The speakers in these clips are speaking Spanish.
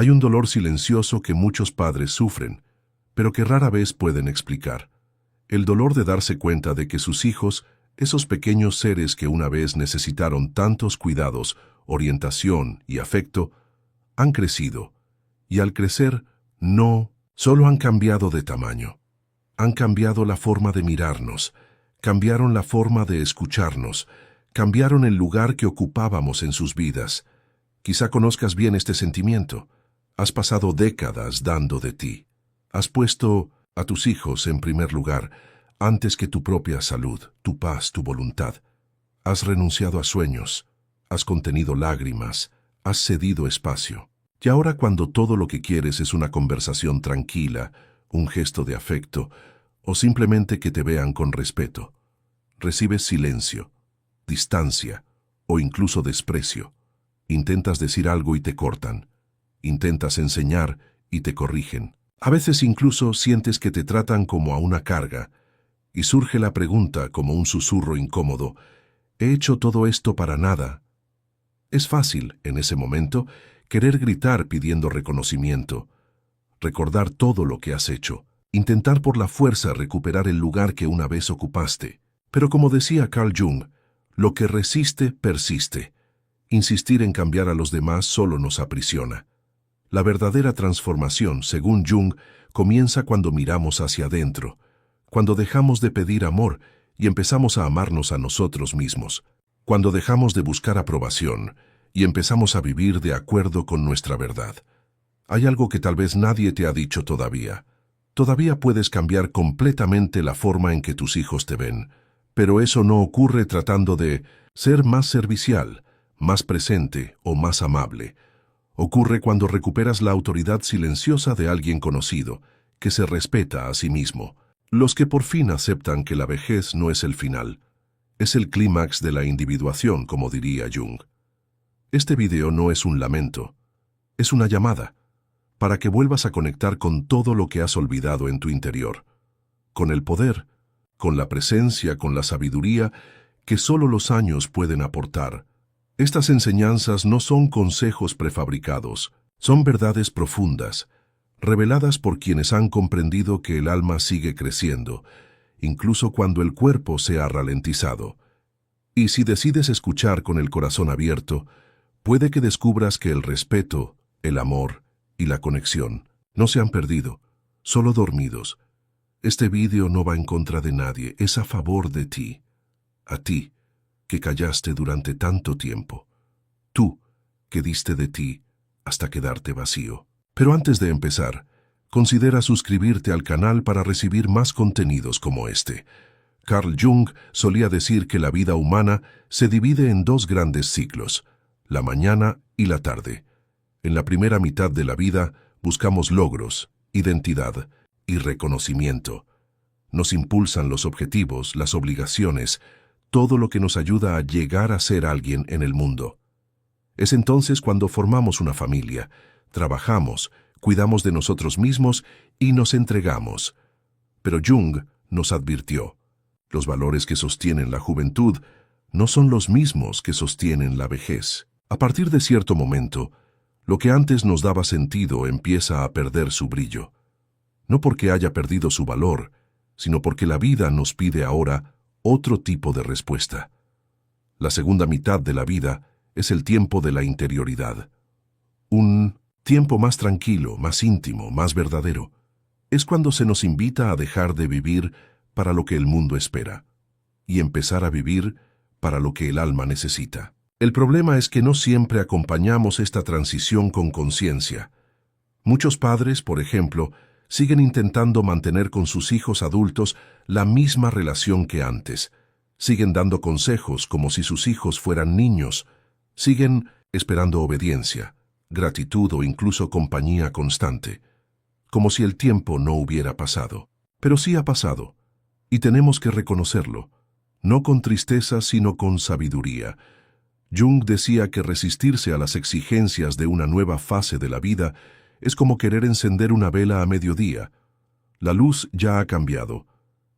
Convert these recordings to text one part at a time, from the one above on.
Hay un dolor silencioso que muchos padres sufren, pero que rara vez pueden explicar. El dolor de darse cuenta de que sus hijos, esos pequeños seres que una vez necesitaron tantos cuidados, orientación y afecto, han crecido, y al crecer, no solo han cambiado de tamaño. Han cambiado la forma de mirarnos, cambiaron la forma de escucharnos, cambiaron el lugar que ocupábamos en sus vidas. Quizá conozcas bien este sentimiento. Has pasado décadas dando de ti. Has puesto a tus hijos en primer lugar, antes que tu propia salud, tu paz, tu voluntad. Has renunciado a sueños, has contenido lágrimas, has cedido espacio. Y ahora cuando todo lo que quieres es una conversación tranquila, un gesto de afecto, o simplemente que te vean con respeto, recibes silencio, distancia o incluso desprecio. Intentas decir algo y te cortan. Intentas enseñar y te corrigen. A veces incluso sientes que te tratan como a una carga, y surge la pregunta como un susurro incómodo: ¿he hecho todo esto para nada? Es fácil, en ese momento, querer gritar pidiendo reconocimiento, recordar todo lo que has hecho, intentar por la fuerza recuperar el lugar que una vez ocupaste. Pero como decía Carl Jung, lo que resiste, persiste. Insistir en cambiar a los demás solo nos aprisiona. La verdadera transformación, según Jung, comienza cuando miramos hacia adentro, cuando dejamos de pedir amor y empezamos a amarnos a nosotros mismos, cuando dejamos de buscar aprobación y empezamos a vivir de acuerdo con nuestra verdad. Hay algo que tal vez nadie te ha dicho todavía. Todavía puedes cambiar completamente la forma en que tus hijos te ven, pero eso no ocurre tratando de ser más servicial, más presente o más amable. Ocurre cuando recuperas la autoridad silenciosa de alguien conocido, que se respeta a sí mismo. Los que por fin aceptan que la vejez no es el final, es el clímax de la individuación, como diría Jung. Este video no es un lamento, es una llamada, para que vuelvas a conectar con todo lo que has olvidado en tu interior, con el poder, con la presencia, con la sabiduría que solo los años pueden aportar. Estas enseñanzas no son consejos prefabricados, son verdades profundas, reveladas por quienes han comprendido que el alma sigue creciendo, incluso cuando el cuerpo se ha ralentizado. Y si decides escuchar con el corazón abierto, puede que descubras que el respeto, el amor y la conexión no se han perdido, solo dormidos. Este vídeo no va en contra de nadie, es a favor de ti. A ti, que callaste durante tanto tiempo. Tú, que diste de ti hasta quedarte vacío. Pero antes de empezar, considera suscribirte al canal para recibir más contenidos como este. Carl Jung solía decir que la vida humana se divide en dos grandes ciclos, la mañana y la tarde. En la primera mitad de la vida buscamos logros, identidad y reconocimiento. Nos impulsan los objetivos, las obligaciones, todo lo que nos ayuda a llegar a ser alguien en el mundo. Es entonces cuando formamos una familia, trabajamos, cuidamos de nosotros mismos y nos entregamos. Pero Jung nos advirtió, los valores que sostienen la juventud no son los mismos que sostienen la vejez. A partir de cierto momento, lo que antes nos daba sentido empieza a perder su brillo. No porque haya perdido su valor, sino porque la vida nos pide ahora otro tipo de respuesta. La segunda mitad de la vida es el tiempo de la interioridad. Un tiempo más tranquilo, más íntimo, más verdadero. Es cuando se nos invita a dejar de vivir para lo que el mundo espera y empezar a vivir para lo que el alma necesita. El problema es que no siempre acompañamos esta transición con conciencia. Muchos padres, por ejemplo, siguen intentando mantener con sus hijos adultos la misma relación que antes. Siguen dando consejos como si sus hijos fueran niños. Siguen esperando obediencia, gratitud o incluso compañía constante, como si el tiempo no hubiera pasado. Pero sí ha pasado, y tenemos que reconocerlo, no con tristeza sino con sabiduría. Jung decía que resistirse a las exigencias de una nueva fase de la vida es como querer encender una vela a mediodía. La luz ya ha cambiado,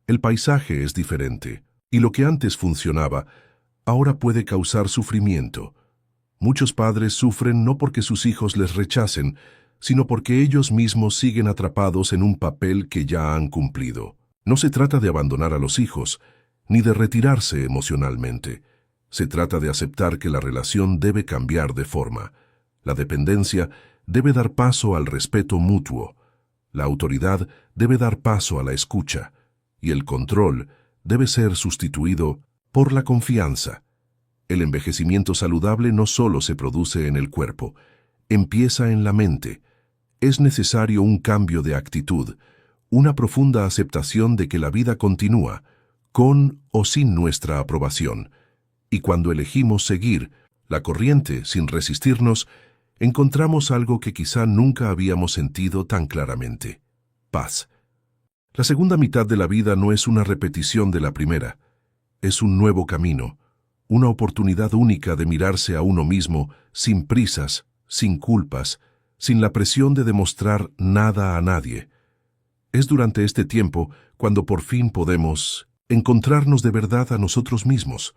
el paisaje es diferente, y lo que antes funcionaba, ahora puede causar sufrimiento. Muchos padres sufren no porque sus hijos les rechacen, sino porque ellos mismos siguen atrapados en un papel que ya han cumplido. No se trata de abandonar a los hijos, ni de retirarse emocionalmente. Se trata de aceptar que la relación debe cambiar de forma. La dependencia debe dar paso al respeto mutuo. La autoridad debe dar paso a la escucha. Y el control debe ser sustituido por la confianza. El envejecimiento saludable no solo se produce en el cuerpo, empieza en la mente. Es necesario un cambio de actitud, una profunda aceptación de que la vida continúa, con o sin nuestra aprobación. Y cuando elegimos seguir la corriente sin resistirnos, encontramos algo que quizá nunca habíamos sentido tan claramente: paz. La segunda mitad de la vida no es una repetición de la primera, es un nuevo camino, una oportunidad única de mirarse a uno mismo sin prisas, sin culpas, sin la presión de demostrar nada a nadie. Es durante este tiempo cuando por fin podemos encontrarnos de verdad a nosotros mismos.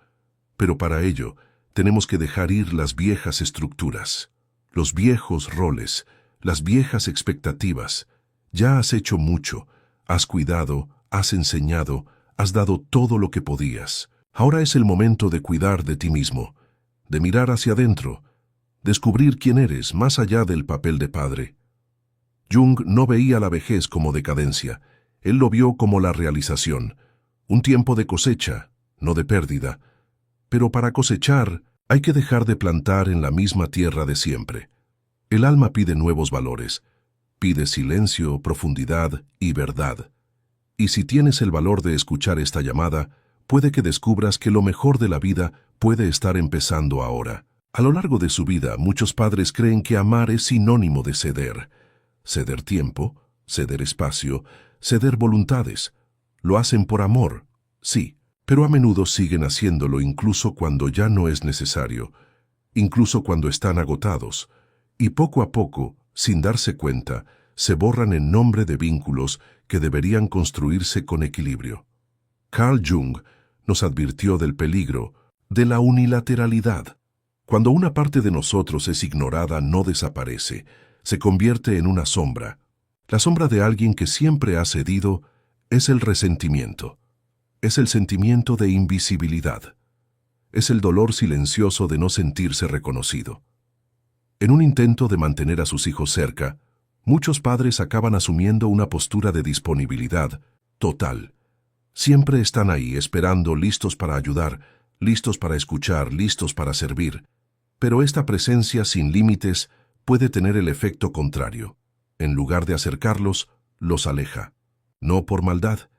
Pero para ello tenemos que dejar ir las viejas estructuras, los viejos roles, las viejas expectativas. Ya has hecho mucho, has cuidado, has enseñado, has dado todo lo que podías. Ahora es el momento de cuidar de ti mismo, de mirar hacia adentro, descubrir quién eres más allá del papel de padre. Jung no veía la vejez como decadencia, él lo vio como la realización, un tiempo de cosecha, no de pérdida. Pero para cosechar hay que dejar de plantar en la misma tierra de siempre. El alma pide nuevos valores, pide silencio, profundidad y verdad. Y si tienes el valor de escuchar esta llamada, puede que descubras que lo mejor de la vida puede estar empezando ahora. A lo largo de su vida, muchos padres creen que amar es sinónimo de ceder. Ceder tiempo, ceder espacio, ceder voluntades. Lo hacen por amor, sí, pero a menudo siguen haciéndolo incluso cuando ya no es necesario, incluso cuando están agotados, y poco a poco, sin darse cuenta, se borran en nombre de vínculos que deberían construirse con equilibrio. Carl Jung nos advirtió del peligro de la unilateralidad. Cuando una parte de nosotros es ignorada, no desaparece, se convierte en una sombra. La sombra de alguien que siempre ha cedido es el resentimiento. Es el sentimiento de invisibilidad. Es el dolor silencioso de no sentirse reconocido. En un intento de mantener a sus hijos cerca, muchos padres acaban asumiendo una postura de disponibilidad total. Siempre están ahí esperando, listos para ayudar, listos para escuchar, listos para servir. Pero esta presencia sin límites puede tener el efecto contrario. En lugar de acercarlos, los aleja. No por maldad,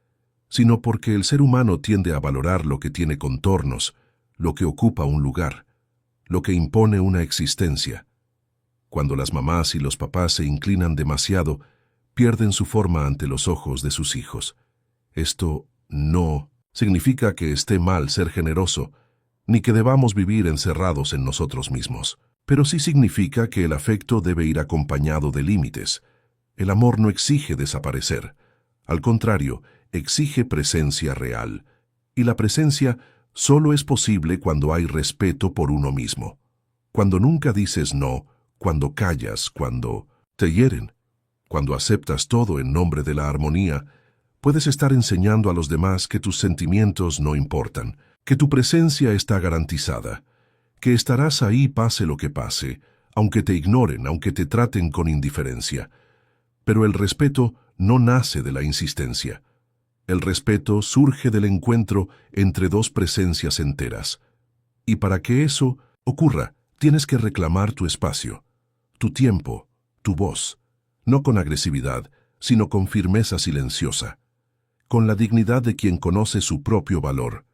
sino porque el ser humano tiende a valorar lo que tiene contornos, lo que ocupa un lugar, lo que impone una existencia. Cuando las mamás y los papás se inclinan demasiado, pierden su forma ante los ojos de sus hijos. Esto no significa que esté mal ser generoso, ni que debamos vivir encerrados en nosotros mismos. Pero sí significa que el afecto debe ir acompañado de límites. El amor no exige desaparecer. Al contrario, exige presencia real. Y la presencia solo es posible cuando hay respeto por uno mismo. Cuando nunca dices no, cuando callas, cuando te hieren, cuando aceptas todo en nombre de la armonía, puedes estar enseñando a los demás que tus sentimientos no importan, que tu presencia está garantizada, que estarás ahí pase lo que pase, aunque te ignoren, aunque te traten con indiferencia. Pero el respeto no nace de la insistencia. El respeto surge del encuentro entre dos presencias enteras. Y para que eso ocurra, tienes que reclamar tu espacio, tu tiempo, tu voz, no con agresividad, sino con firmeza silenciosa, con la dignidad de quien conoce su propio valor.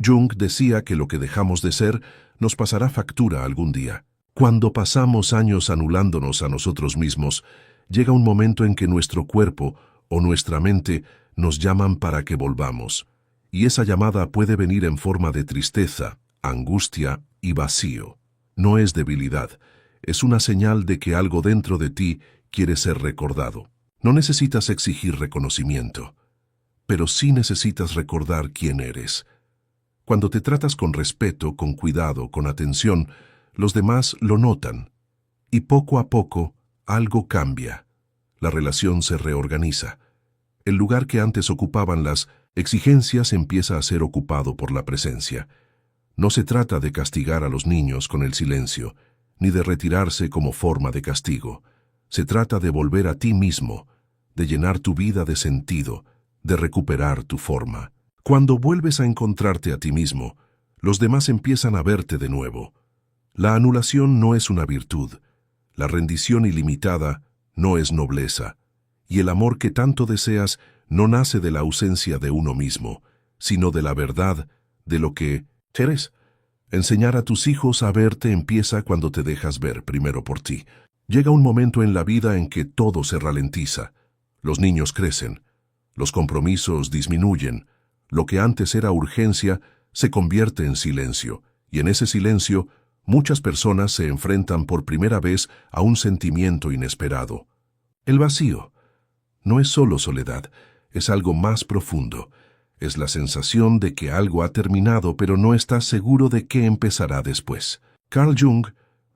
Jung decía que lo que dejamos de ser nos pasará factura algún día. Cuando pasamos años anulándonos a nosotros mismos, llega un momento en que nuestro cuerpo o nuestra mente nos llaman para que volvamos. Y esa llamada puede venir en forma de tristeza, angustia y vacío. No es debilidad, es una señal de que algo dentro de ti quiere ser recordado. No necesitas exigir reconocimiento, pero sí necesitas recordar quién eres. Cuando te tratas con respeto, con cuidado, con atención, los demás lo notan. Y poco a poco, algo cambia. La relación se reorganiza. El lugar que antes ocupaban las exigencias empieza a ser ocupado por la presencia. No se trata de castigar a los niños con el silencio, ni de retirarse como forma de castigo. Se trata de volver a ti mismo, de llenar tu vida de sentido, de recuperar tu forma. Cuando vuelves a encontrarte a ti mismo, los demás empiezan a verte de nuevo. La anulación no es una virtud. La rendición ilimitada no es nobleza. Y el amor que tanto deseas no nace de la ausencia de uno mismo, sino de la verdad de lo que eres. Enseñar a tus hijos a verte empieza cuando te dejas ver primero por ti. Llega un momento en la vida en que todo se ralentiza. Los niños crecen. Los compromisos disminuyen. Lo que antes era urgencia se convierte en silencio, y en ese silencio muchas personas se enfrentan por primera vez a un sentimiento inesperado. El vacío. No es solo soledad, es algo más profundo. Es la sensación de que algo ha terminado, pero no estás seguro de qué empezará después. Carl Jung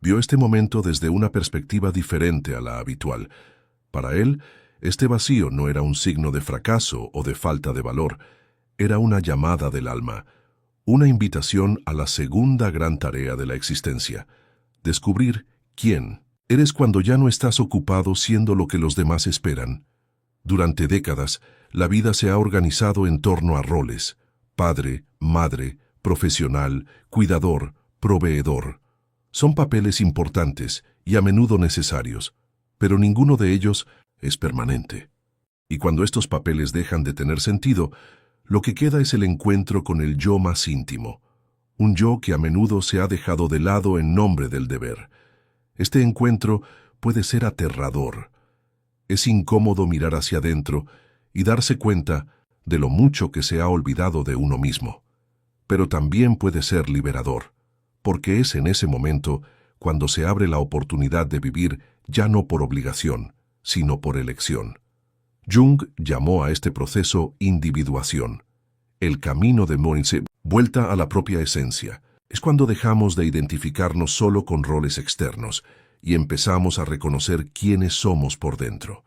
vio este momento desde una perspectiva diferente a la habitual. Para él, este vacío no era un signo de fracaso o de falta de valor, era una llamada del alma, una invitación a la segunda gran tarea de la existencia: descubrir quién eres cuando ya no estás ocupado siendo lo que los demás esperan. Durante décadas, la vida se ha organizado en torno a roles: padre, madre, profesional, cuidador, proveedor. Son papeles importantes y a menudo necesarios, pero ninguno de ellos es permanente. Y cuando estos papeles dejan de tener sentido, lo que queda es el encuentro con el yo más íntimo, un yo que a menudo se ha dejado de lado en nombre del deber. Este encuentro puede ser aterrador. Es incómodo mirar hacia adentro y darse cuenta de lo mucho que se ha olvidado de uno mismo. Pero también puede ser liberador, porque es en ese momento cuando se abre la oportunidad de vivir ya no por obligación, sino por elección. Jung llamó a este proceso individuación. El camino de Moritz, vuelta a la propia esencia, es cuando dejamos de identificarnos solo con roles externos y empezamos a reconocer quiénes somos por dentro.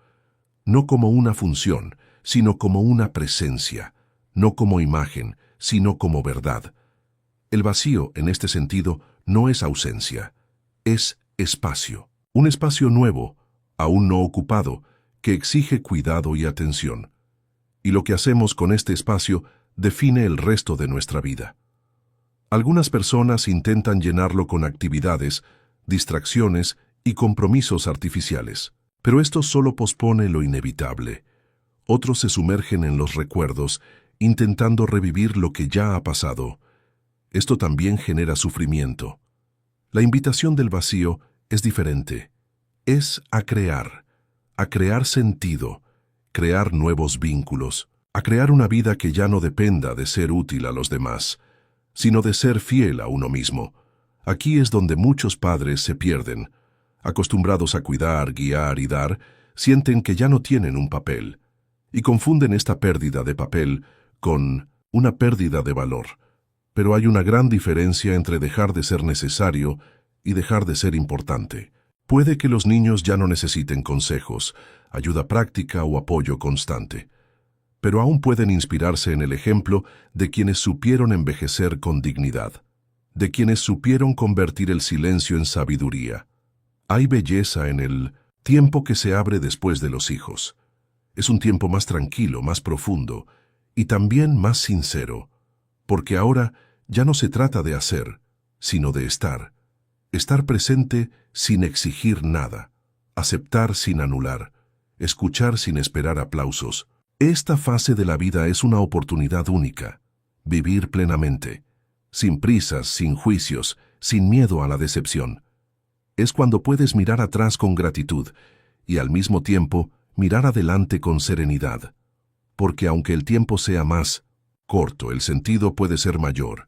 No como una función, sino como una presencia, no como imagen, sino como verdad. El vacío, en este sentido, no es ausencia, es espacio. Un espacio nuevo, aún no ocupado, que exige cuidado y atención. Y lo que hacemos con este espacio define el resto de nuestra vida. Algunas personas intentan llenarlo con actividades, distracciones y compromisos artificiales, pero esto solo pospone lo inevitable. Otros se sumergen en los recuerdos, intentando revivir lo que ya ha pasado. Esto también genera sufrimiento. La invitación del vacío es diferente. Es a crear sentido, crear nuevos vínculos, a crear una vida que ya no dependa de ser útil a los demás, sino de ser fiel a uno mismo. Aquí es donde muchos padres se pierden. Acostumbrados a cuidar, guiar y dar, sienten que ya no tienen un papel, y confunden esta pérdida de papel con una pérdida de valor. Pero hay una gran diferencia entre dejar de ser necesario y dejar de ser importante. Puede que los niños ya no necesiten consejos, ayuda práctica o apoyo constante, pero aún pueden inspirarse en el ejemplo de quienes supieron envejecer con dignidad, de quienes supieron convertir el silencio en sabiduría. Hay belleza en el tiempo que se abre después de los hijos. Es un tiempo más tranquilo, más profundo y también más sincero, porque ahora ya no se trata de hacer, sino de estar. Estar presente sin exigir nada, aceptar sin anular, escuchar sin esperar aplausos. Esta fase de la vida es una oportunidad única. Vivir plenamente, sin prisas, sin juicios, sin miedo a la decepción. Es cuando puedes mirar atrás con gratitud y al mismo tiempo mirar adelante con serenidad. Porque aunque el tiempo sea más corto, el sentido puede ser mayor.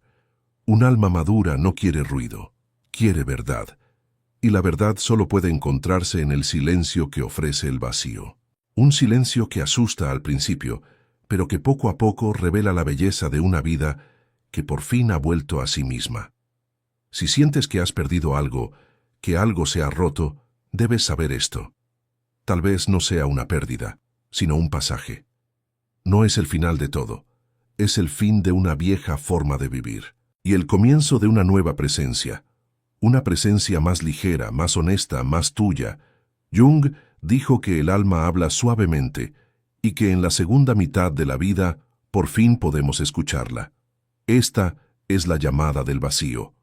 Un alma madura no quiere ruido, quiere verdad. Y la verdad solo puede encontrarse en el silencio que ofrece el vacío. Un silencio que asusta al principio, pero que poco a poco revela la belleza de una vida que por fin ha vuelto a sí misma. Si sientes que has perdido algo, que algo se ha roto, debes saber esto. tal vez no sea una pérdida, sino un pasaje. No es el final de todo, es el fin de una vieja forma de vivir y el comienzo de una nueva presencia, una presencia más ligera, más honesta, más tuya. Jung dijo que el alma habla suavemente y que en la segunda mitad de la vida por fin podemos escucharla. Esta es la llamada del vacío,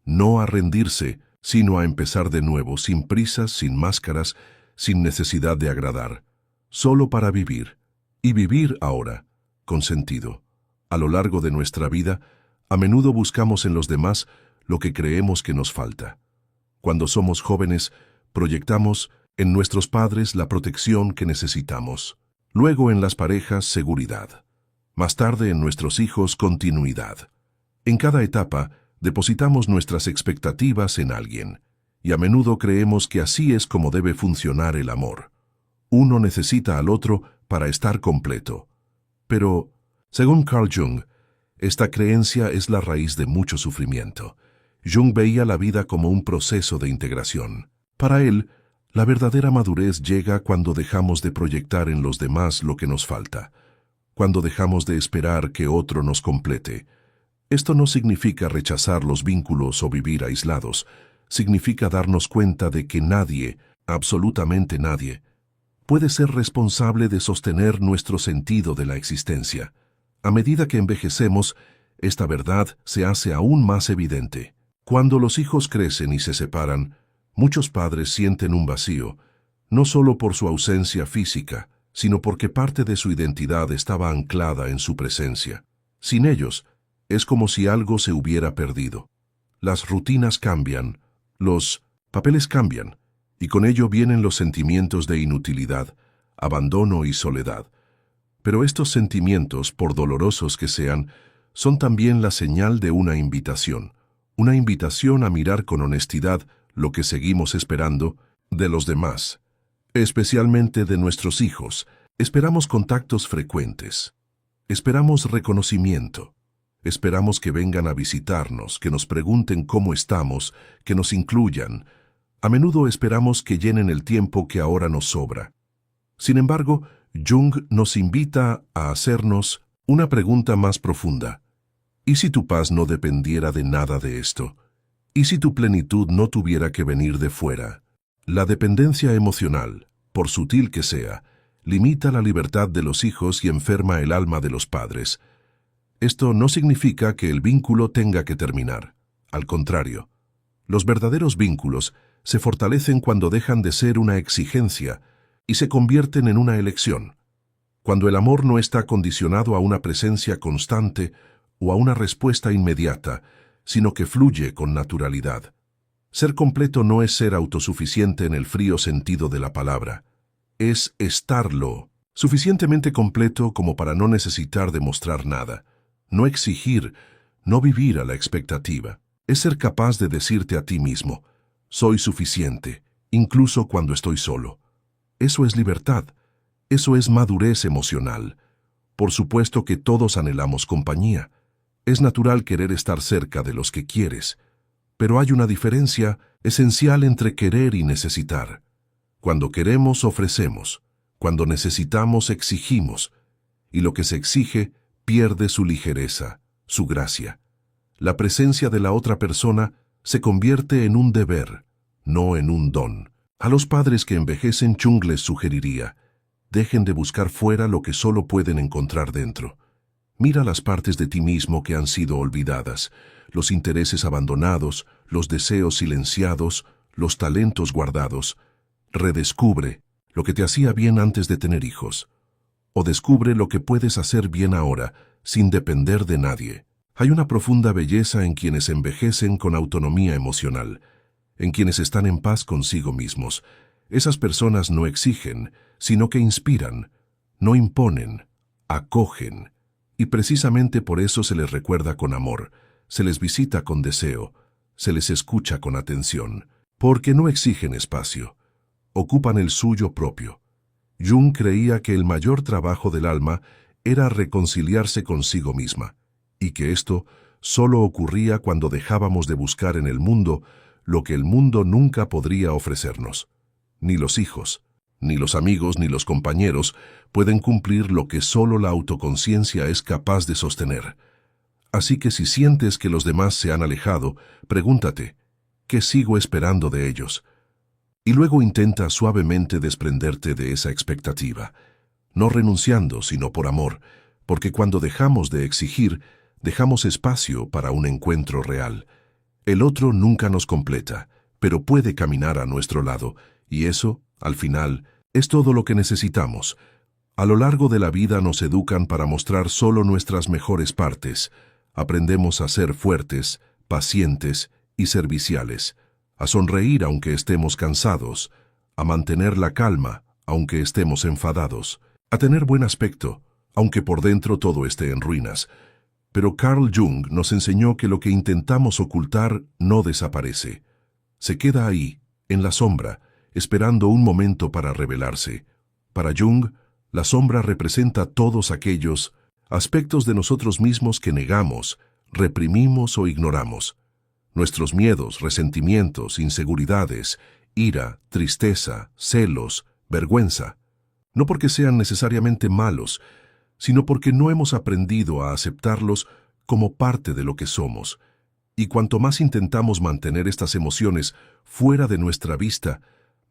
no a rendirse, sino a empezar de nuevo, sin prisas, sin máscaras, sin necesidad de agradar, solo para vivir, y vivir ahora, con sentido. A lo largo de nuestra vida, a menudo buscamos en los demás lo que creemos que nos falta. Cuando somos jóvenes, proyectamos en nuestros padres la protección que necesitamos. Luego en las parejas, seguridad. Más tarde en nuestros hijos, continuidad. En cada etapa, depositamos nuestras expectativas en alguien, y a menudo creemos que así es como debe funcionar el amor. Uno necesita al otro para estar completo. Pero, según Carl Jung, esta creencia es la raíz de mucho sufrimiento. Jung veía la vida como un proceso de integración. Para él, la verdadera madurez llega cuando dejamos de proyectar en los demás lo que nos falta, cuando dejamos de esperar que otro nos complete. Esto no significa rechazar los vínculos o vivir aislados, significa darnos cuenta de que nadie, absolutamente nadie, puede ser responsable de sostener nuestro sentido de la existencia. A medida que envejecemos, esta verdad se hace aún más evidente. Cuando los hijos crecen y se separan, muchos padres sienten un vacío, no solo por su ausencia física, sino porque parte de su identidad estaba anclada en su presencia. Sin ellos, es como si algo se hubiera perdido. Las rutinas cambian, los papeles cambian, y con ello vienen los sentimientos de inutilidad, abandono y soledad. Pero estos sentimientos, por dolorosos que sean, son también la señal de una invitación a mirar con honestidad lo que seguimos esperando de los demás, especialmente de nuestros hijos. Esperamos contactos frecuentes, esperamos reconocimiento, esperamos que vengan a visitarnos, que nos pregunten cómo estamos, que nos incluyan. A menudo esperamos que llenen el tiempo que ahora nos sobra. Sin embargo, Jung nos invita a hacernos una pregunta más profunda. ¿Y si tu paz no dependiera de nada de esto? ¿Y si tu plenitud no tuviera que venir de fuera? La dependencia emocional, por sutil que sea, limita la libertad de los hijos y enferma el alma de los padres. Esto no significa que el vínculo tenga que terminar. Al contrario, los verdaderos vínculos se fortalecen cuando dejan de ser una exigencia y se convierten en una elección. Cuando el amor no está condicionado a una presencia constante o a una respuesta inmediata, sino que fluye con naturalidad. Ser completo no es ser autosuficiente en el frío sentido de la palabra. Es estarlo, suficientemente completo como para no necesitar demostrar nada, no exigir, no vivir a la expectativa. Es ser capaz de decirte a ti mismo, soy suficiente, incluso cuando estoy solo. Eso es libertad, eso es madurez emocional. Por supuesto que todos anhelamos compañía. Es natural querer estar cerca de los que quieres, pero hay una diferencia esencial entre querer y necesitar. Cuando queremos, ofrecemos. Cuando necesitamos, exigimos. Y lo que se exige pierde su ligereza, su gracia. La presencia de la otra persona se convierte en un deber, no en un don. A los padres que envejecen, Jung les sugeriría, dejen de buscar fuera lo que solo pueden encontrar dentro. Mira las partes de ti mismo que han sido olvidadas, los intereses abandonados, los deseos silenciados, los talentos guardados. Redescubre lo que te hacía bien antes de tener hijos. O descubre lo que puedes hacer bien ahora, sin depender de nadie. Hay una profunda belleza en quienes envejecen con autonomía emocional, en quienes están en paz consigo mismos. Esas personas no exigen, sino que inspiran, no imponen, acogen. Y precisamente por eso se les recuerda con amor, se les visita con deseo, se les escucha con atención, porque no exigen espacio, ocupan el suyo propio. Jung creía que el mayor trabajo del alma era reconciliarse consigo misma, y que esto solo ocurría cuando dejábamos de buscar en el mundo lo que el mundo nunca podría ofrecernos, ni los hijos, Ni los amigos ni los compañeros pueden cumplir lo que solo la autoconciencia es capaz de sostener. Así que si sientes que los demás se han alejado, pregúntate, ¿qué sigo esperando de ellos? Y luego intenta suavemente desprenderte de esa expectativa, no renunciando, sino por amor, porque cuando dejamos de exigir, dejamos espacio para un encuentro real. El otro nunca nos completa, pero puede caminar a nuestro lado, y eso, al final, es todo lo que necesitamos. A lo largo de la vida nos educan para mostrar solo nuestras mejores partes. Aprendemos a ser fuertes, pacientes y serviciales, a sonreír aunque estemos cansados, a mantener la calma aunque estemos enfadados, a tener buen aspecto, aunque por dentro todo esté en ruinas. Pero Carl Jung nos enseñó que lo que intentamos ocultar no desaparece. Se queda ahí, en la sombra, esperando un momento para revelarse. Para Jung, la sombra representa todos aquellos aspectos de nosotros mismos que negamos, reprimimos o ignoramos. Nuestros miedos, resentimientos, inseguridades, ira, tristeza, celos, vergüenza. No porque sean necesariamente malos, sino porque no hemos aprendido a aceptarlos como parte de lo que somos. Y cuanto más intentamos mantener estas emociones fuera de nuestra vista,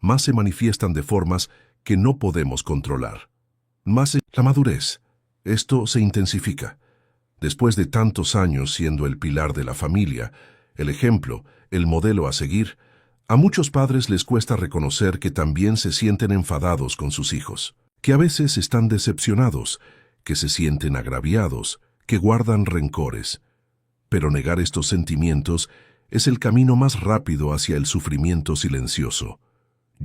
más se manifiestan de formas que no podemos controlar. Más es la madurez. Esto se intensifica. Después de tantos años siendo el pilar de la familia, el ejemplo, el modelo a seguir, a muchos padres les cuesta reconocer que también se sienten enfadados con sus hijos, que a veces están decepcionados, que se sienten agraviados, que guardan rencores. Pero negar estos sentimientos es el camino más rápido hacia el sufrimiento silencioso.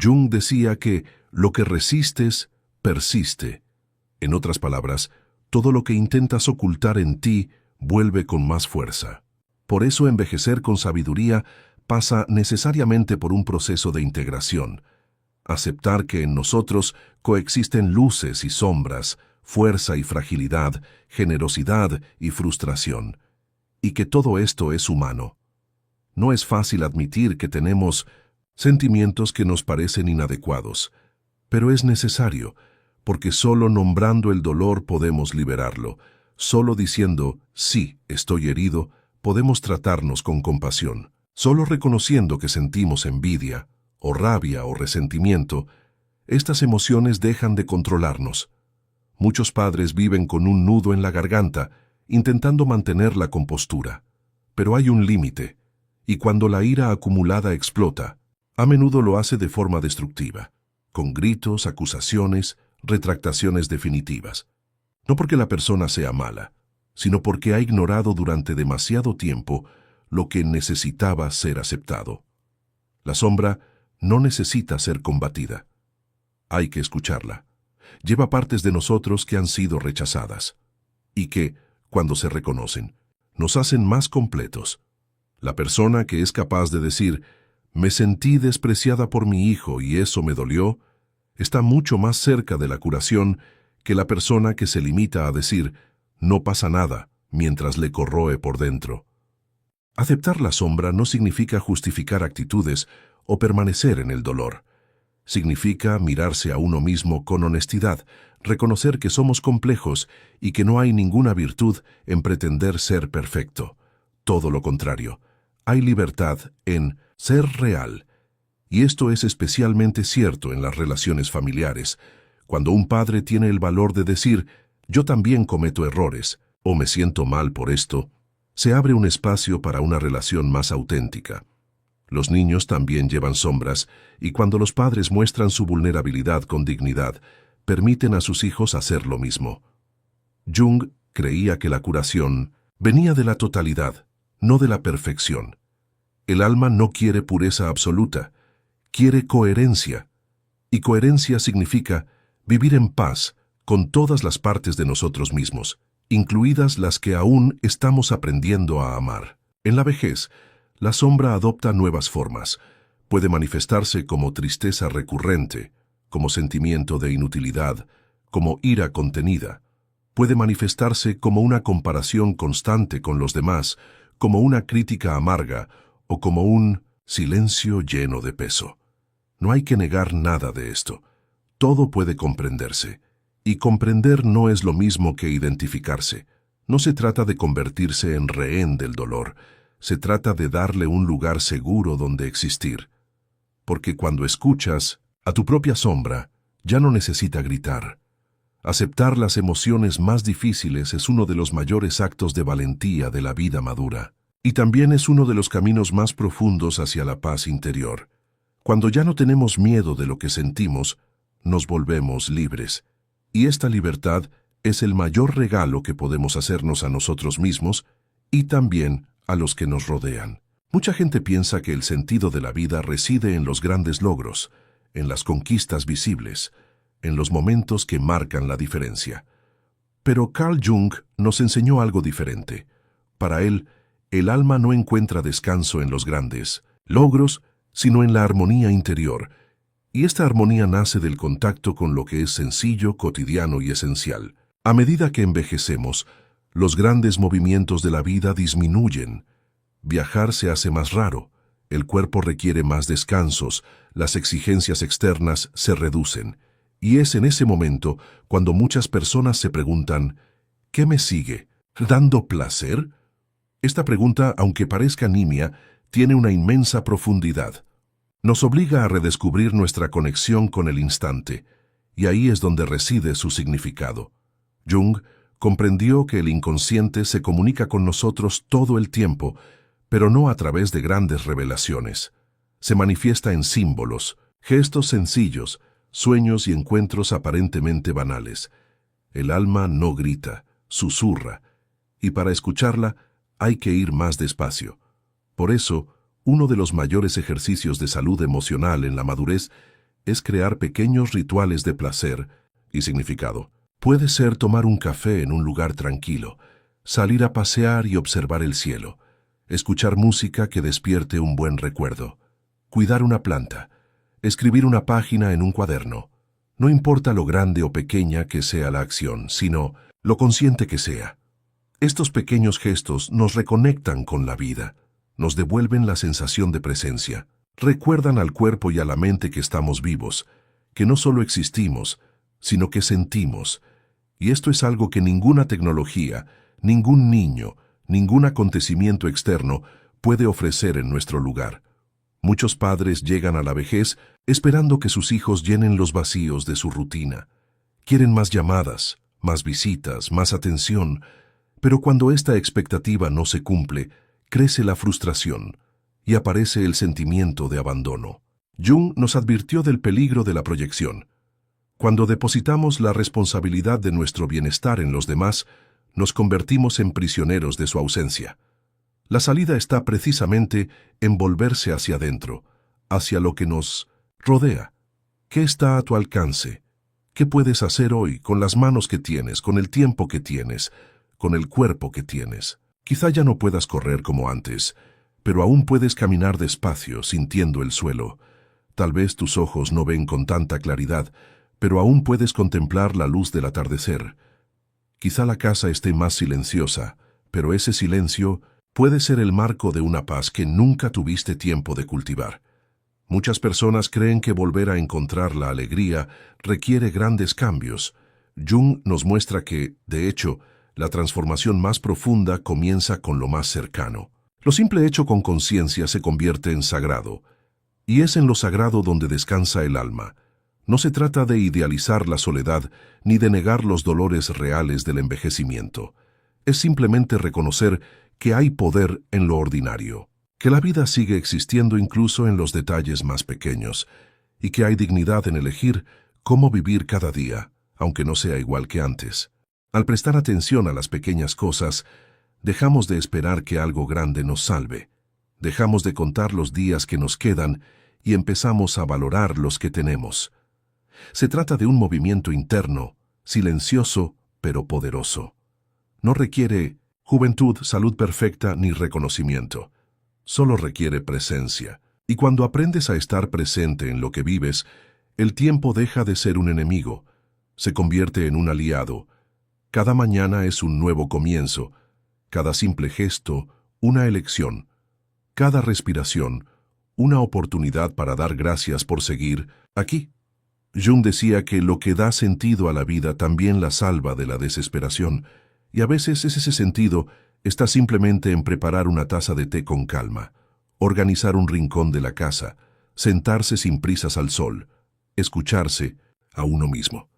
Jung decía que lo que resistes, persiste. En otras palabras, todo lo que intentas ocultar en ti vuelve con más fuerza. Por eso envejecer con sabiduría pasa necesariamente por un proceso de integración. Aceptar que en nosotros coexisten luces y sombras, fuerza y fragilidad, generosidad y frustración, y que todo esto es humano. No es fácil admitir que tenemos sentimientos que nos parecen inadecuados, pero es necesario, porque solo nombrando el dolor podemos liberarlo. Solo diciendo, sí, estoy herido, podemos tratarnos con compasión. Solo reconociendo que sentimos envidia, o rabia o resentimiento, estas emociones dejan de controlarnos. Muchos padres viven con un nudo en la garganta, intentando mantener la compostura. Pero hay un límite, y cuando la ira acumulada explota, a menudo lo hace de forma destructiva, con gritos, acusaciones, retractaciones definitivas. No porque la persona sea mala, sino porque ha ignorado durante demasiado tiempo lo que necesitaba ser aceptado. La sombra no necesita ser combatida. Hay que escucharla. Lleva partes de nosotros que han sido rechazadas y que, cuando se reconocen, nos hacen más completos. La persona que es capaz de decir, me sentí despreciada por mi hijo y eso me dolió, está mucho más cerca de la curación que la persona que se limita a decir, no pasa nada, mientras le corroe por dentro. Aceptar la sombra no significa justificar actitudes o permanecer en el dolor. Significa mirarse a uno mismo con honestidad, reconocer que somos complejos y que no hay ninguna virtud en pretender ser perfecto. Todo lo contrario, hay libertad en ser real. Y esto es especialmente cierto en las relaciones familiares, cuando un padre tiene el valor de decir, yo también cometo errores, o me siento mal por esto, se abre un espacio para una relación más auténtica. Los niños también llevan sombras, y cuando los padres muestran su vulnerabilidad con dignidad, permiten a sus hijos hacer lo mismo. Jung creía que la curación venía de la totalidad, no de la perfección. El alma no quiere pureza absoluta, quiere coherencia. Y coherencia significa vivir en paz con todas las partes de nosotros mismos, incluidas las que aún estamos aprendiendo a amar. En la vejez, la sombra adopta nuevas formas. Puede manifestarse como tristeza recurrente, como sentimiento de inutilidad, como ira contenida. Puede manifestarse como una comparación constante con los demás, como una crítica amarga o como un silencio lleno de peso. No hay que negar nada de esto. todo puede comprenderse. Y comprender no es lo mismo que identificarse. No se trata de convertirse en rehén del dolor, se trata de darle un lugar seguro donde existir. Porque cuando escuchas a tu propia sombra, ya no necesita gritar. Aceptar las emociones más difíciles es uno de los mayores actos de valentía de la vida madura. Y también es uno de los caminos más profundos hacia la paz interior. Cuando ya no tenemos miedo de lo que sentimos, nos volvemos libres. Y esta libertad es el mayor regalo que podemos hacernos a nosotros mismos y también a los que nos rodean. Mucha gente piensa que el sentido de la vida reside en los grandes logros, en las conquistas visibles, en los momentos que marcan la diferencia. Pero Carl Jung nos enseñó algo diferente. Para él, el alma no encuentra descanso en los grandes logros, sino en la armonía interior, y esta armonía nace del contacto con lo que es sencillo, cotidiano y esencial. A medida que envejecemos, los grandes movimientos de la vida disminuyen. Viajar se hace más raro, el cuerpo requiere más descansos, las exigencias externas se reducen. Y es en ese momento cuando muchas personas se preguntan, ¿qué me sigue? ¿Dando placer? Esta pregunta, aunque parezca nimia, tiene una inmensa profundidad. Nos obliga a redescubrir nuestra conexión con el instante, y ahí es donde reside su significado. Jung comprendió que el inconsciente se comunica con nosotros todo el tiempo, pero no a través de grandes revelaciones. Se manifiesta en símbolos, gestos sencillos, sueños y encuentros aparentemente banales. El alma no grita, susurra, y para escucharla hay que ir más despacio. Por eso, uno de los mayores ejercicios de salud emocional en la madurez es crear pequeños rituales de placer y significado. Puede ser tomar un café en un lugar tranquilo, salir a pasear y observar el cielo, escuchar música que despierte un buen recuerdo, cuidar una planta, escribir una página en un cuaderno. No importa lo grande o pequeña que sea la acción, sino lo consciente que sea. Estos pequeños gestos nos reconectan con la vida, nos devuelven la sensación de presencia, recuerdan al cuerpo y a la mente que estamos vivos, que no solo existimos, sino que sentimos. Y esto es algo que ninguna tecnología, ningún niño, ningún acontecimiento externo puede ofrecer en nuestro lugar. Muchos padres llegan a la vejez esperando que sus hijos llenen los vacíos de su rutina. Quieren más llamadas, más visitas, más atención, pero cuando esta expectativa no se cumple, crece la frustración y aparece el sentimiento de abandono. Jung nos advirtió del peligro de la proyección. Cuando depositamos la responsabilidad de nuestro bienestar en los demás, nos convertimos en prisioneros de su ausencia. La salida está precisamente en volverse hacia adentro, hacia lo que nos rodea. ¿Qué está a tu alcance? ¿Qué puedes hacer hoy con las manos que tienes, con el tiempo que tienes, con el cuerpo que tienes? Quizá ya no puedas correr como antes, pero aún puedes caminar despacio, sintiendo el suelo. Tal vez tus ojos no ven con tanta claridad, pero aún puedes contemplar la luz del atardecer. Quizá la casa esté más silenciosa, pero ese silencio puede ser el marco de una paz que nunca tuviste tiempo de cultivar. Muchas personas creen que volver a encontrar la alegría requiere grandes cambios. Jung nos muestra que, de hecho, la transformación más profunda comienza con lo más cercano. Lo simple hecho con conciencia se convierte en sagrado, y es en lo sagrado donde descansa el alma. No se trata de idealizar la soledad ni de negar los dolores reales del envejecimiento. Es simplemente reconocer que hay poder en lo ordinario, que la vida sigue existiendo incluso en los detalles más pequeños, y que hay dignidad en elegir cómo vivir cada día, aunque no sea igual que antes. Al prestar atención a las pequeñas cosas, dejamos de esperar que algo grande nos salve. Dejamos de contar los días que nos quedan y empezamos a valorar los que tenemos. Se trata de un movimiento interno, silencioso pero poderoso. No requiere juventud, salud perfecta ni reconocimiento. Solo requiere presencia. Y cuando aprendes a estar presente en lo que vives, el tiempo deja de ser un enemigo, se convierte en un aliado. Cada mañana es un nuevo comienzo, cada simple gesto, una elección, cada respiración, una oportunidad para dar gracias por seguir aquí. Jung decía que lo que da sentido a la vida también la salva de la desesperación, y a veces ese sentido está simplemente en preparar una taza de té con calma, organizar un rincón de la casa, sentarse sin prisas al sol, escucharse a uno mismo.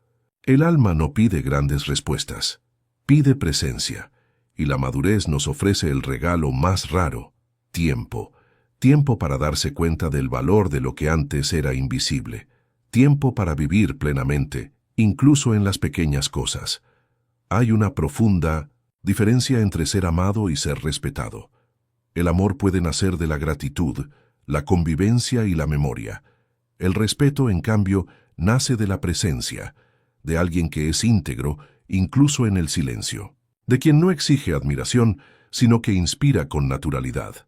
El alma no pide grandes respuestas, pide presencia, y la madurez nos ofrece el regalo más raro, tiempo. Tiempo para darse cuenta del valor de lo que antes era invisible. Tiempo para vivir plenamente, incluso en las pequeñas cosas. Hay una profunda diferencia entre ser amado y ser respetado. El amor puede nacer de la gratitud, la convivencia y la memoria. El respeto, en cambio, nace de la presencia, de alguien que es íntegro, incluso en el silencio, de quien no exige admiración, sino que inspira con naturalidad,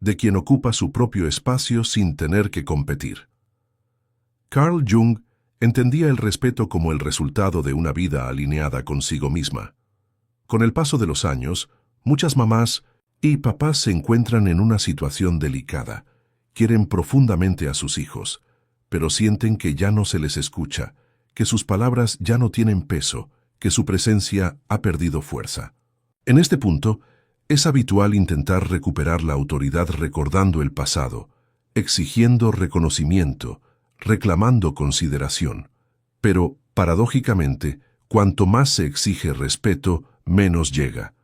de quien ocupa su propio espacio sin tener que competir. Carl Jung entendía el respeto como el resultado de una vida alineada consigo misma. Con el paso de los años, muchas mamás y papás se encuentran en una situación delicada. Quieren profundamente a sus hijos, pero sienten que ya no se les escucha, que sus palabras ya no tienen peso, que su presencia ha perdido fuerza. En este punto, es habitual intentar recuperar la autoridad recordando el pasado, exigiendo reconocimiento, reclamando consideración. Pero, paradójicamente, cuanto más se exige respeto, menos llega.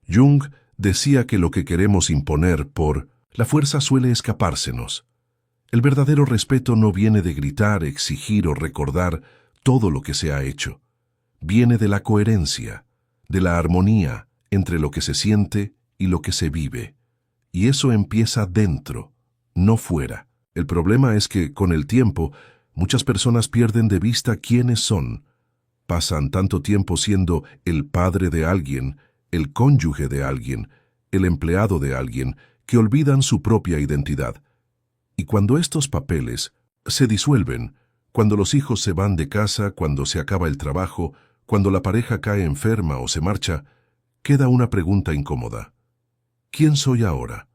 Jung decía que lo que queremos imponer por la fuerza suele escapársenos. El verdadero respeto no viene de gritar, exigir o recordar todo lo que se ha hecho. Viene de la coherencia, de la armonía entre lo que se siente y lo que se vive. Y eso empieza dentro, no fuera. El problema es que, con el tiempo, muchas personas pierden de vista quiénes son. Pasan tanto tiempo siendo el padre de alguien, el cónyuge de alguien, el empleado de alguien, que olvidan su propia identidad. Y cuando estos papeles se disuelven, cuando los hijos se van de casa, cuando se acaba el trabajo, cuando la pareja cae enferma o se marcha, queda una pregunta incómoda. ¿Quién soy ahora?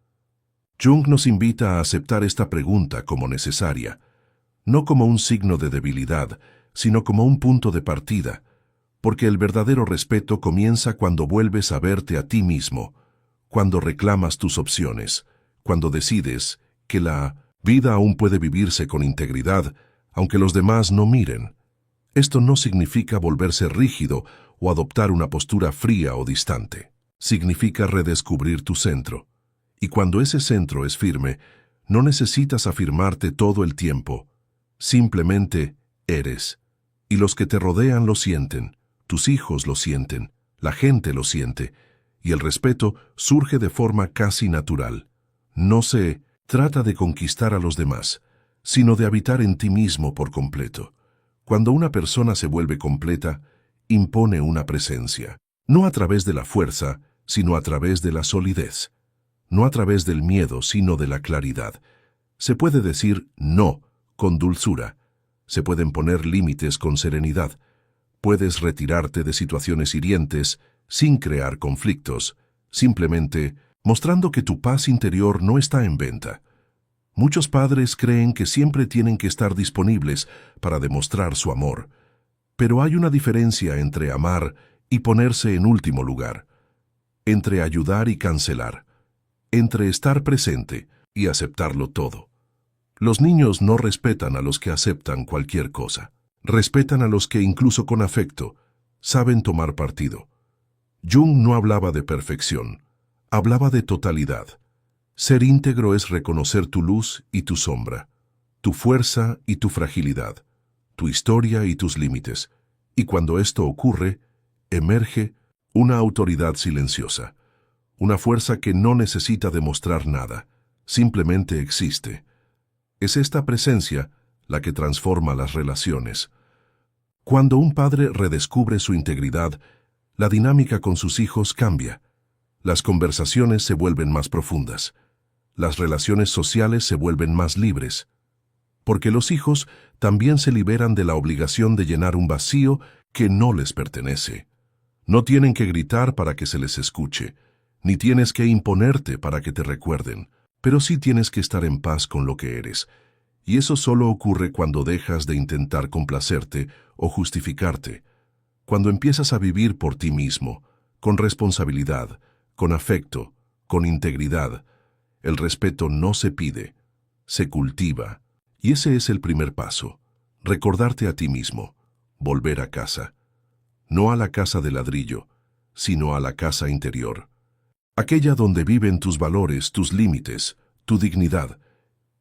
Jung nos invita a aceptar esta pregunta como necesaria, no como un signo de debilidad, sino como un punto de partida, porque el verdadero respeto comienza cuando vuelves a verte a ti mismo, cuando reclamas tus opciones, cuando decides que la vida aún puede vivirse con integridad, aunque los demás no miren. Esto no significa volverse rígido o adoptar una postura fría o distante. Significa redescubrir tu centro. Y cuando ese centro es firme, no necesitas afirmarte todo el tiempo. Simplemente eres. Y los que te rodean lo sienten, tus hijos lo sienten, la gente lo siente, y el respeto surge de forma casi natural. No se trata de conquistar a los demás, sino de habitar en ti mismo por completo. Cuando una persona se vuelve completa, impone una presencia, no a través de la fuerza, sino a través de la solidez, no a través del miedo, sino de la claridad. Se puede decir no con dulzura, se pueden poner límites con serenidad, puedes retirarte de situaciones hirientes sin crear conflictos, simplemente mostrando que tu paz interior no está en venta. Muchos padres creen que siempre tienen que estar disponibles para demostrar su amor, pero hay una diferencia entre amar y ponerse en último lugar, entre ayudar y cancelar, entre estar presente y aceptarlo todo. Los niños no respetan a los que aceptan cualquier cosa. Respetan a los que, incluso con afecto, saben tomar partido. Jung no hablaba de perfección, hablaba de totalidad. Ser íntegro es reconocer tu luz y tu sombra, tu fuerza y tu fragilidad, tu historia y tus límites. Y cuando esto ocurre, emerge una autoridad silenciosa, una fuerza que no necesita demostrar nada, simplemente existe. Es esta presencia la que transforma las relaciones. Cuando un padre redescubre su integridad, la dinámica con sus hijos cambia. Las conversaciones se vuelven más profundas. Las relaciones sociales se vuelven más libres. Porque los hijos también se liberan de la obligación de llenar un vacío que no les pertenece. No tienen que gritar para que se les escuche, ni tienes que imponerte para que te recuerden, pero sí tienes que estar en paz con lo que eres. Y eso solo ocurre cuando dejas de intentar complacerte o justificarte, cuando empiezas a vivir por ti mismo, con responsabilidad, con afecto, con integridad. El respeto no se pide, se cultiva. Y ese es el primer paso, recordarte a ti mismo, volver a casa. No a la casa de ladrillo, sino a la casa interior. Aquella donde viven tus valores, tus límites, tu dignidad.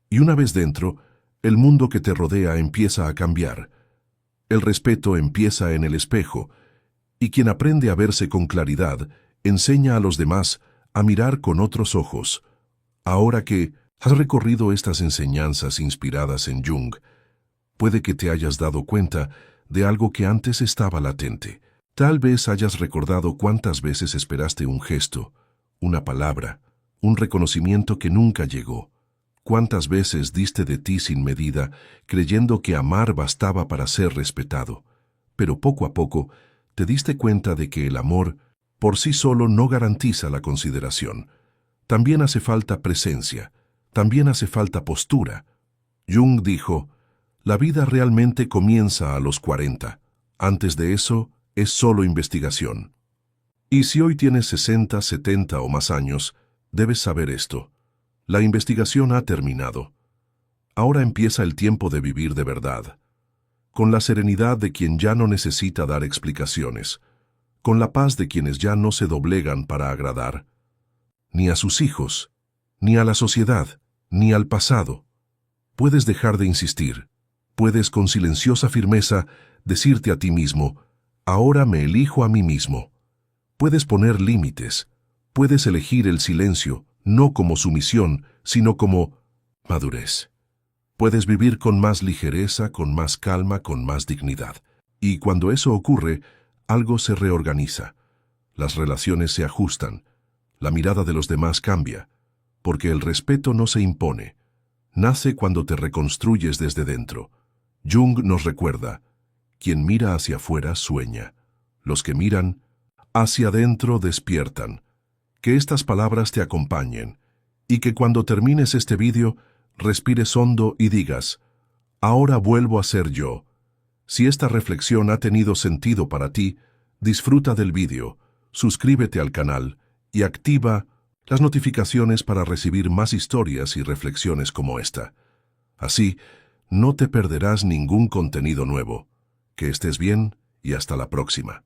Y una vez dentro, el mundo que te rodea empieza a cambiar. El respeto empieza en el espejo, y quien aprende a verse con claridad, enseña a los demás a mirar con otros ojos. Ahora que has recorrido estas enseñanzas inspiradas en Jung, puede que te hayas dado cuenta de algo que antes estaba latente. Tal vez hayas recordado cuántas veces esperaste un gesto, una palabra, un reconocimiento que nunca llegó. Cuántas veces diste de ti sin medida, creyendo que amar bastaba para ser respetado. Pero poco a poco te diste cuenta de que el amor por sí solo no garantiza la consideración. También hace falta presencia, también hace falta postura. Jung dijo, la vida realmente comienza a los 40. Antes de eso, es solo investigación. Y si hoy tienes 60, 70 o más años, debes saber esto. La investigación ha terminado. Ahora empieza el tiempo de vivir de verdad. Con la serenidad de quien ya no necesita dar explicaciones. Con la paz de quienes ya no se doblegan para agradar. Ni a sus hijos, ni a la sociedad, ni al pasado. Puedes dejar de insistir. Puedes con silenciosa firmeza decirte a ti mismo, ahora me elijo a mí mismo. Puedes poner límites. Puedes elegir el silencio, no como sumisión, sino como madurez. Puedes vivir con más ligereza, con más calma, con más dignidad. Y cuando eso ocurre, algo se reorganiza. Las relaciones se ajustan. La mirada de los demás cambia. Porque el respeto no se impone. Nace cuando te reconstruyes desde dentro. Jung nos recuerda, quien mira hacia afuera sueña. Los que miran hacia adentro despiertan. Que estas palabras te acompañen y que cuando termines este vídeo respires hondo y digas, ahora vuelvo a ser yo. Si esta reflexión ha tenido sentido para ti, disfruta del vídeo, suscríbete al canal y activa las notificaciones para recibir más historias y reflexiones como esta. Así, no te perderás ningún contenido nuevo. Que estés bien y hasta la próxima.